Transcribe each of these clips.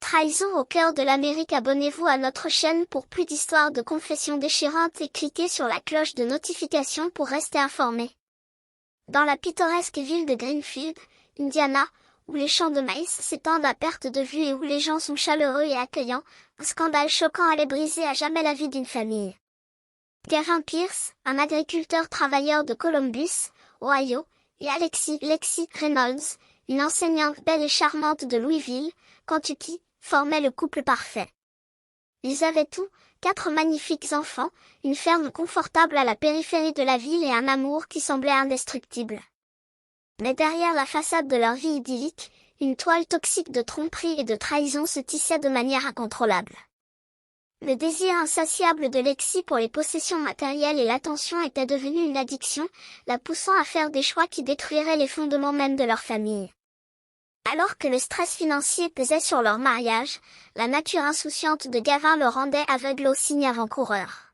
Trahison au cœur de l'Amérique. Abonnez-vous à notre chaîne pour plus d'histoires de confessions déchirantes et cliquez sur la cloche de notification pour rester informé. Dans la pittoresque ville de Greenfield, Indiana, où les champs de maïs s'étendent à perte de vue et où les gens sont chaleureux et accueillants, un scandale choquant allait briser à jamais la vie d'une famille. Gavin Pierce, un agriculteur travailleur de Columbus, Ohio, et Lexi Reynolds, une enseignante belle et charmante de Louisville, Kentucky, formaient le couple parfait. Ils avaient tout, 4 magnifiques enfants, une ferme confortable à la périphérie de la ville et un amour qui semblait indestructible. Mais derrière la façade de leur vie idyllique, une toile toxique de tromperie et de trahison se tissait de manière incontrôlable. Le désir insatiable de Lexi pour les possessions matérielles et l'attention était devenu une addiction, la poussant à faire des choix qui détruiraient les fondements même de leur famille. Alors que le stress financier pesait sur leur mariage, la nature insouciante de Gavin le rendait aveugle aux signes avant-coureurs.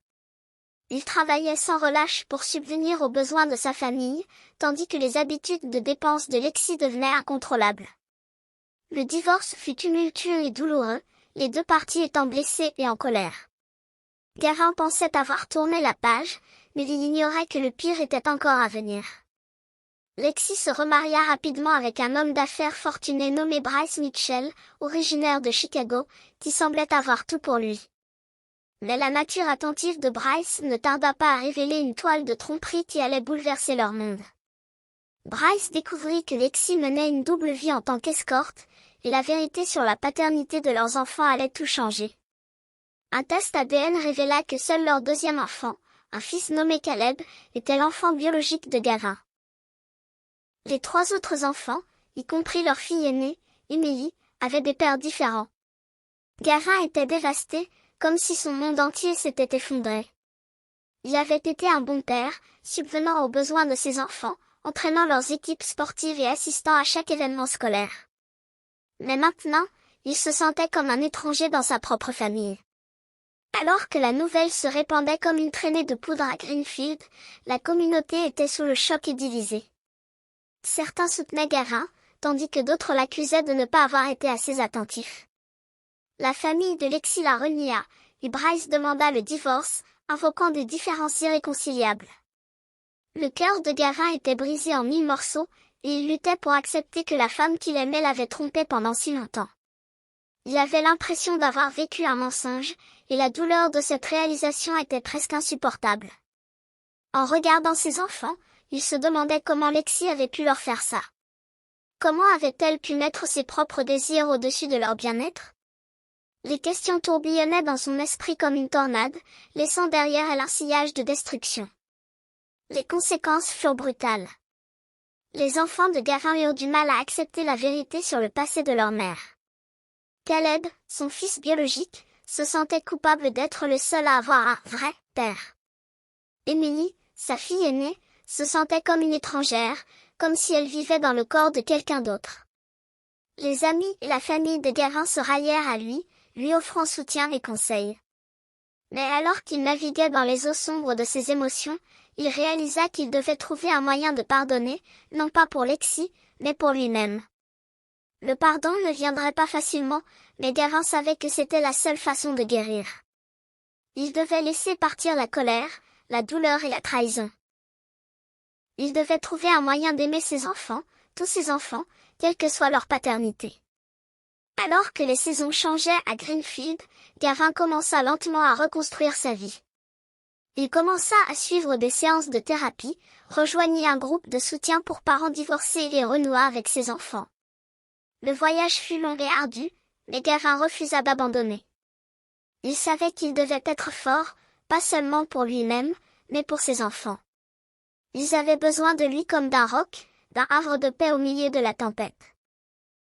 Il travaillait sans relâche pour subvenir aux besoins de sa famille, tandis que les habitudes de dépenses de Lexi devenaient incontrôlables. Le divorce fut tumultueux et douloureux, les deux parties étant blessées et en colère. Gavin pensait avoir tourné la page, mais il ignorait que le pire était encore à venir. Lexi se remaria rapidement avec un homme d'affaires fortuné nommé Bryce Mitchell, originaire de Chicago, qui semblait avoir tout pour lui. Mais la nature attentive de Bryce ne tarda pas à révéler une toile de tromperie qui allait bouleverser leur monde. Bryce découvrit que Lexi menait une double vie en tant qu'escorte, et la vérité sur la paternité de leurs enfants allait tout changer. Un test ADN révéla que seul leur deuxième enfant, un fils nommé Caleb, était l'enfant biologique de Gavin. Les 3 autres enfants, y compris leur fille aînée, Emily, avaient des pères différents. Gavin était dévasté, comme si son monde entier s'était effondré. Il avait été un bon père, subvenant aux besoins de ses enfants, entraînant leurs équipes sportives et assistant à chaque événement scolaire. Mais maintenant, il se sentait comme un étranger dans sa propre famille. Alors que la nouvelle se répandait comme une traînée de poudre à Greenfield, la communauté était sous le choc et divisée. Certains soutenaient Gavin, tandis que d'autres l'accusaient de ne pas avoir été assez attentif. La famille de Lexi la renia, et Bryce demanda le divorce, invoquant des différences irréconciliables. Le cœur de Gavin était brisé en 1000 morceaux, et il luttait pour accepter que la femme qu'il aimait l'avait trompé pendant si longtemps. Il avait l'impression d'avoir vécu un mensonge, et la douleur de cette réalisation était presque insupportable. En regardant ses enfants, il se demandait comment Lexi avait pu leur faire ça. Comment avait-elle pu mettre ses propres désirs au-dessus de leur bien-être? Les questions tourbillonnaient dans son esprit comme une tornade, laissant derrière elle un sillage de destruction. Les conséquences furent brutales. Les enfants de Gavin eurent du mal à accepter la vérité sur le passé de leur mère. Caleb, son fils biologique, se sentait coupable d'être le seul à avoir un vrai père. Emily, sa fille aînée, se sentait comme une étrangère, comme si elle vivait dans le corps de quelqu'un d'autre. Les amis et la famille de Gavin se rallièrent à lui offrant soutien et conseils. Mais alors qu'il naviguait dans les eaux sombres de ses émotions, il réalisa qu'il devait trouver un moyen de pardonner, non pas pour Lexi, mais pour lui-même. Le pardon ne viendrait pas facilement, mais Gavin savait que c'était la seule façon de guérir. Il devait laisser partir la colère, la douleur et la trahison. Il devait trouver un moyen d'aimer ses enfants, tous ses enfants, quelle que soit leur paternité. Alors que les saisons changeaient à Greenfield, Gavin commença lentement à reconstruire sa vie. Il commença à suivre des séances de thérapie, rejoignit un groupe de soutien pour parents divorcés et renoua avec ses enfants. Le voyage fut long et ardu, mais Gavin refusa d'abandonner. Il savait qu'il devait être fort, pas seulement pour lui-même, mais pour ses enfants. Ils avaient besoin de lui comme d'un roc, d'un havre de paix au milieu de la tempête.